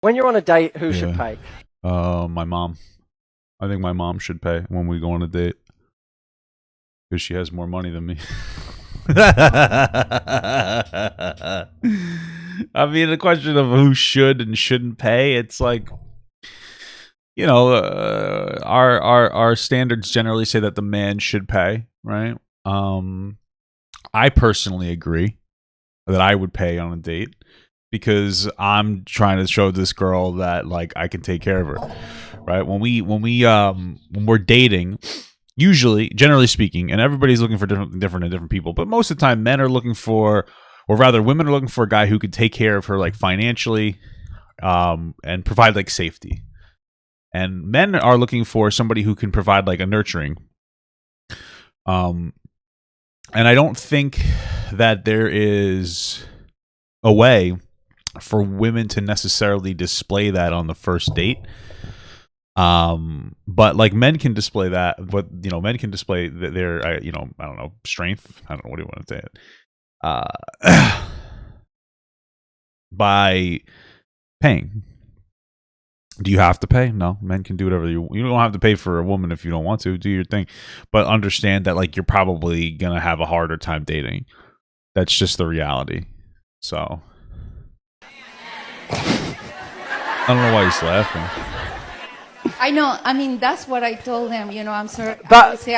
When you're on a date, who should pay? My mom. I think my mom should pay when we go on a date because she has more money than me. I mean, the question of who should and shouldn't pay, it's like, you know, our standards generally say that the man should pay, right? I personally agree that I would pay on a date because I'm trying to show this girl that like I can take care of her, right? When we're dating, usually, generally speaking, and everybody's looking for different people, but most of the time, men are looking for, or rather, women are looking for a guy who could take care of her like financially, and provide like safety. And men are looking for somebody who can provide like a nurturing. And I don't think that there is a way for women to necessarily display that on the first date. But like men can display that, but you know, men can display their, you know, I don't know, strength. I don't know, what do you want to say it? By paying. Do you have to pay? No, men can do whatever you don't have to pay for a woman if you don't want to. Do your thing, but understand that like you're probably gonna have a harder time dating. That's just the reality. So I don't know why he's laughing. I know. I mean, that's what I told them. You know, I'm sorry. But- I would say,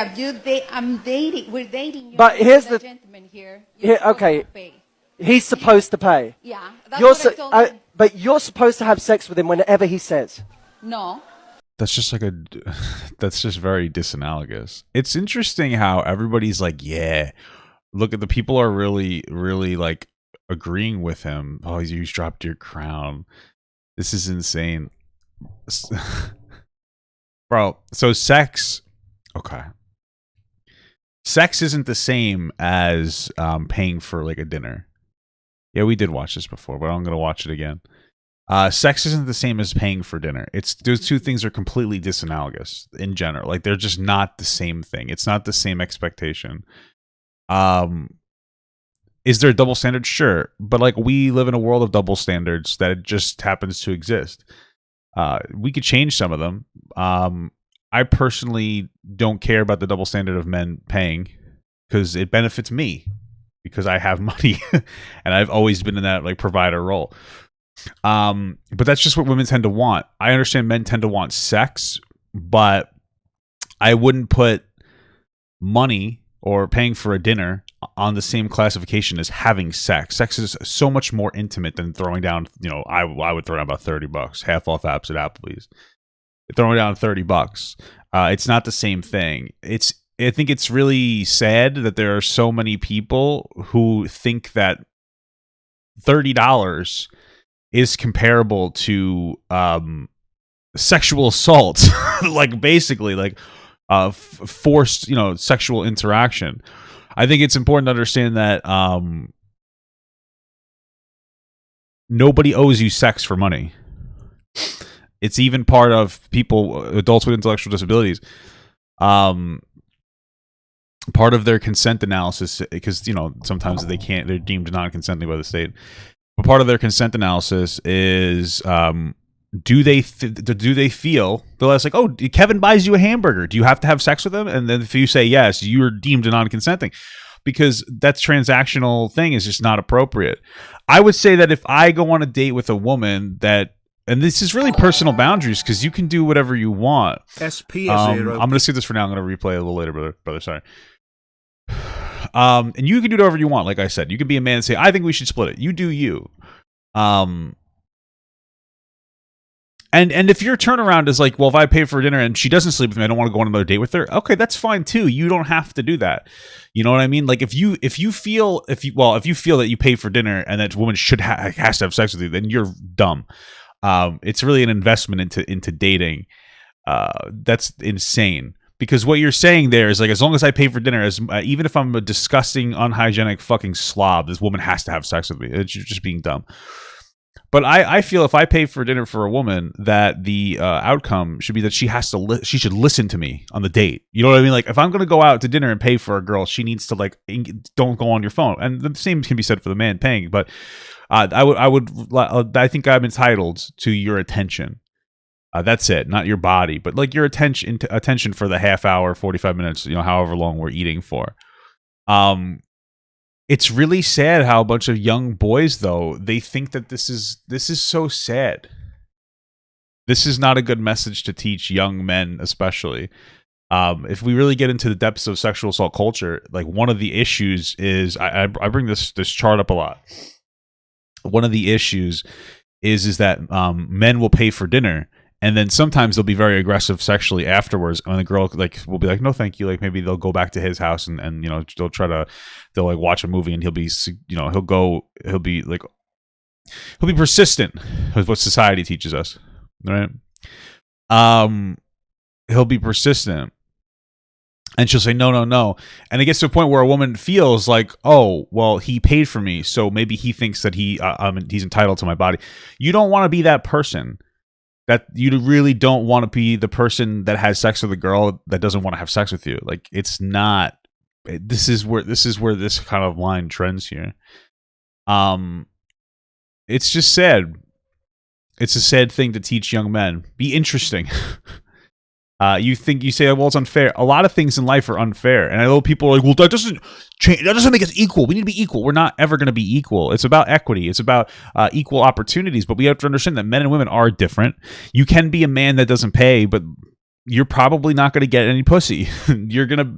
I'm dating. We're dating. You But know, here's the the- gentleman here. Here, okay. Pay. He's supposed to pay. Yeah, that's what I told him. But you're supposed to have sex with him whenever he says. No. That's just like that's just very disanalogous. It's interesting how everybody's like, yeah, look at the people are really, really like agreeing with him. Oh, you dropped your crown. This is insane. Bro, so sex, okay. Sex isn't the same as paying for like a dinner. Yeah, we did watch this before, but I'm going to watch it again. Sex isn't the same as paying for dinner. Those two things are completely disanalogous in general. Like they're just not the same thing. It's not the same expectation. Is there a double standard? Sure. But like we live in a world of double standards that it just happens to exist. We could change some of them. I personally don't care about the double standard of men paying because it benefits me because I have money and I've always been in that like provider role. But that's just what women tend to want. I understand men tend to want sex, but I wouldn't put money or paying for a dinner on the same classification as having sex. Sex is so much more intimate than throwing down, you know, I would throw down about $30, half off apps at Applebee's. Throwing down $30. It's not the same thing. I think it's really sad that there are so many people who think that $30 is comparable to sexual assault, like basically like forced, you know, sexual interaction. I think it's important to understand that nobody owes you sex for money. It's even part of adults with intellectual disabilities. Part of their consent analysis, because you know sometimes they're deemed non-consenting by the state. But part of their consent analysis is do they feel the less like, oh, Kevin buys you a hamburger, do you have to have sex with him? And then if you say yes, you're deemed non-consenting, because that transactional thing is just not appropriate. I would say that if I go on a date with a woman that, and this is really personal boundaries because you can do whatever you want. SP0. I'm going to skip this for now. I'm going to replay it a little later, brother. Sorry. And you can do whatever you want. Like I said, you can be a man and say, I think we should split it. You do you. And if your turnaround is like, well, if I pay for dinner and she doesn't sleep with me, I don't want to go on another date with her. Okay, that's fine too. You don't have to do that. You know what I mean? Like if you feel that you pay for dinner and that woman has to have sex with you, then you're dumb. It's really an investment into dating. That's insane. Because what you're saying there is like, as long as I pay for dinner, even if I'm a disgusting, unhygienic fucking slob, this woman has to have sex with me. It's just being dumb. But I feel if I pay for dinner for a woman, that the outcome should be that she should listen to me on the date. You know what I mean? Like if I'm going to go out to dinner and pay for a girl, she needs to like, don't go on your phone. And the same can be said for the man paying. But I think I'm entitled to your attention. That's it, not your body, but like your attention for the half hour, 45 minutes, however long we're eating for. It's really sad how a bunch of young boys, though, they think that this is so sad. This is not a good message to teach young men, especially. If we really get into the depths of sexual assault culture, like one of the issues is, I bring this chart up a lot. One of the issues is that men will pay for dinner. And then sometimes they'll be very aggressive sexually afterwards. And the girl will be like, no, thank you. Like maybe they'll go back to his house and they'll like watch a movie and he'll be persistent with what society teaches us. Right. He'll be persistent. And she'll say, no. And it gets to a point where a woman feels like, oh, well, he paid for me. So maybe he thinks that he's entitled to my body. You don't want to be that person. That you really don't want to be the person that has sex with a girl that doesn't want to have sex with you. Like it's not. This is where this kind of line trends here. It's just sad. It's a sad thing to teach young men. Be interesting. You say, well, it's unfair. A lot of things in life are unfair, and I know people are like, well, that doesn't change. That doesn't make us equal. We need to be equal. We're not ever going to be equal. It's about equity. It's about equal opportunities. But we have to understand that men and women are different. You can be a man that doesn't pay, but you're probably not going to get any pussy. You're gonna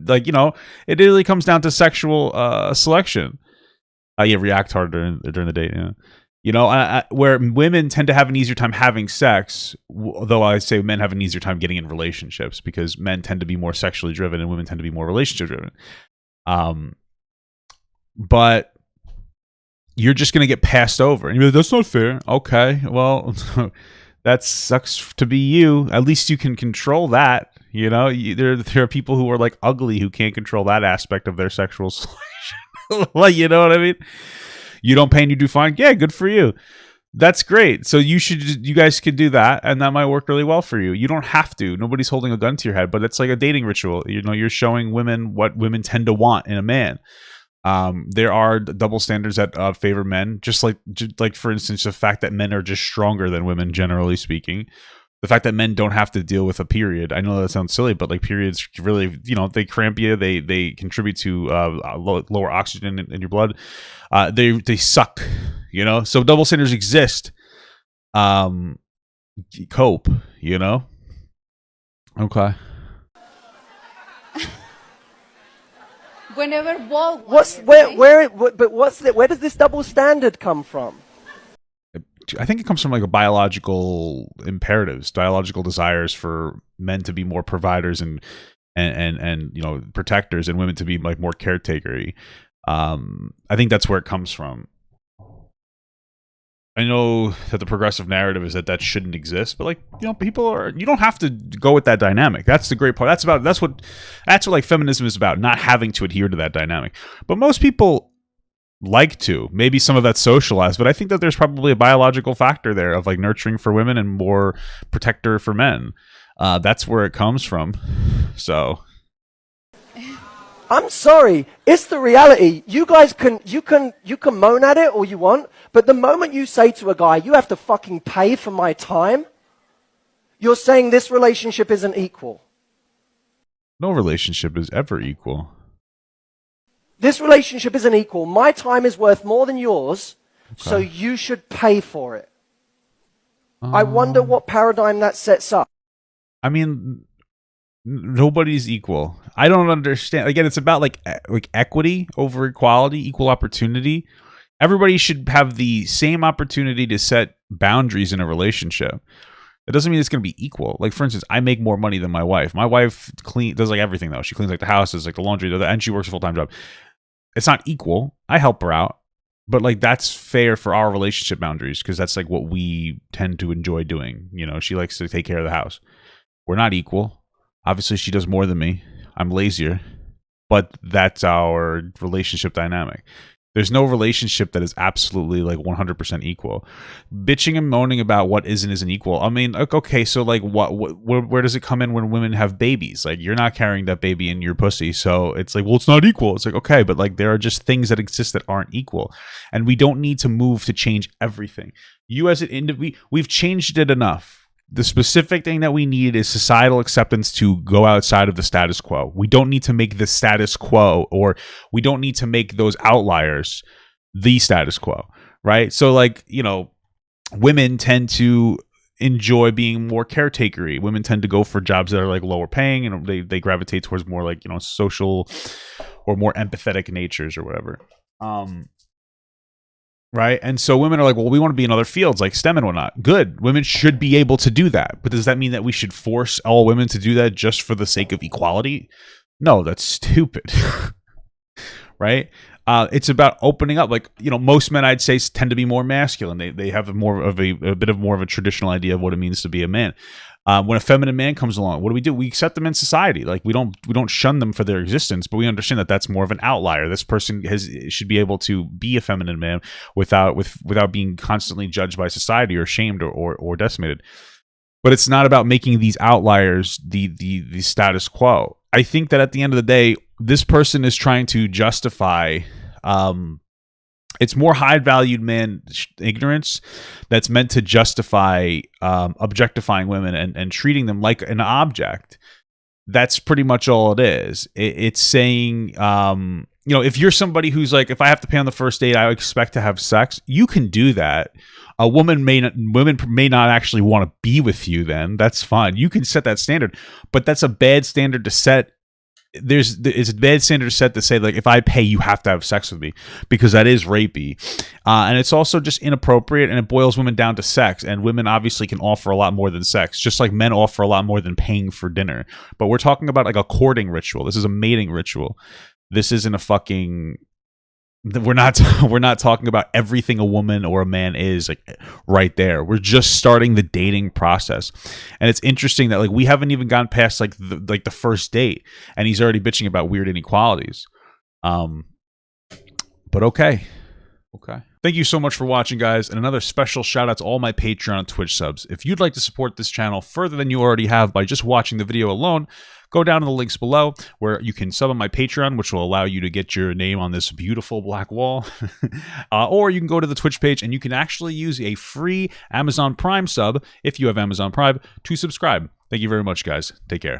it really comes down to sexual selection. You react harder during the date. Yeah. Where women tend to have an easier time having sex, though I say men have an easier time getting in relationships because men tend to be more sexually driven and women tend to be more relationship driven. But you're just going to get passed over. And you're like, that's not fair. Okay, well, that sucks to be you. At least you can control that. There are people who are like ugly who can't control that aspect of their sexual selection. Like, you know what I mean? You don't pay and you do fine. Yeah, good for you. That's great. So you guys could do that, and that might work really well for you. You don't have to. Nobody's holding a gun to your head, but it's like a dating ritual. You're showing women what women tend to want in a man. There are double standards that favor men, just like for instance, the fact that men are just stronger than women, generally speaking. The fact that men don't have to deal with a period. I know that sounds silly, but like periods really, they cramp you. They contribute to lower oxygen in your blood. They suck, So double standards exist. Cope, Okay. Whenever Walt where does this double standard come from? I think it comes from like a biological imperatives, biological desires for men to be more providers and protectors, and women to be like more caretakery. I think that's where it comes from. I know that the progressive narrative is that shouldn't exist, but like people are. You don't have to go with that dynamic. That's the great part. That's what like feminism is about. Not having to adhere to that dynamic, but most people like to. Maybe some of that's socialized, but I think that there's probably a biological factor there of like nurturing for women and more protector for men. That's where it comes from. So I'm sorry, it's the reality. You guys you can moan at it all you want, but the moment you say to a guy, you have to fucking pay for my time, you're saying this relationship isn't equal. No relationship is ever equal. This relationship isn't equal. My time is worth more than yours, so you should pay for it. I wonder what paradigm that sets up. I mean, nobody's equal. I don't understand. Again, it's about like equity over equality, equal opportunity. Everybody should have the same opportunity to set boundaries in a relationship. It doesn't mean it's going to be equal. Like, for instance, I make more money than my wife. My wife does like everything, though. She cleans like the house, does like the laundry, and she works a full-time job. It's not equal. I help her out. But like that's fair for our relationship boundaries because that's like what we tend to enjoy doing. She likes to take care of the house. We're not equal. Obviously, she does more than me. I'm lazier. But that's our relationship dynamic. There's no relationship that is absolutely like 100% equal. Bitching and moaning about what isn't equal. I mean, okay, so like where does it come in when women have babies? Like, you're not carrying that baby in your pussy, so it's like, well, it's not equal. It's like, okay, but like there are just things that exist that aren't equal, and we don't need to move to change everything. You as an individual, we've changed it enough. The specific thing that we need is societal acceptance to go outside of the status quo. We don't need to make the status quo, or we don't need to make those outliers the status quo, right? So like, you know, women tend to enjoy being more caretakery. Women tend to go for jobs that are like lower paying, and they gravitate towards more like, you know, social or more empathetic natures or whatever. Right. And so women are like, well, we want to be in other fields like STEM and whatnot. Good. Women should be able to do that. But does that mean that we should force all women to do that just for the sake of equality? No, that's stupid. Right. It's about opening up. Like, you know, most men, I'd say, tend to be more masculine. They have a bit more of a traditional idea of what it means to be a man. When a feminine man comes along, what do? We accept them in society. Like, we don't shun them for their existence, but we understand that that's more of an outlier. This person should be able to be a feminine man without being constantly judged by society or shamed or decimated. But it's not about making these outliers the status quo. I think that at the end of the day, this person is trying to justify. It's more high-valued man ignorance that's meant to justify objectifying women and treating them like an object. That's pretty much all it is. It's saying, you know, if you're somebody who's like, if I have to pay on the first date, I expect to have sex. You can do that. Women may not actually want to be with you. Then that's fine. You can set that standard, but that's a bad standard to set. It's a bad standard set to say, like, if I pay, you have to have sex with me, because that is rapey, and it's also just inappropriate, and it boils women down to sex. And women obviously can offer a lot more than sex, just like men offer a lot more than paying for dinner. But we're talking about like a courting ritual. This is a mating ritual. This isn't a fucking. We're not talking about everything a woman or a man is like right there. We're just starting the dating process, and it's interesting that like we haven't even gone past like the first date, and he's already bitching about weird inequalities. But okay. Thank you so much for watching, guys, and another special shout out to all my Patreon and Twitch subs. If you'd like to support this channel further than you already have by just watching the video alone, go down to the links below where you can sub on my Patreon, which will allow you to get your name on this beautiful black wall. Or you can go to the Twitch page and you can actually use a free Amazon Prime sub, if you have Amazon Prime, to subscribe. Thank you very much, guys. Take care.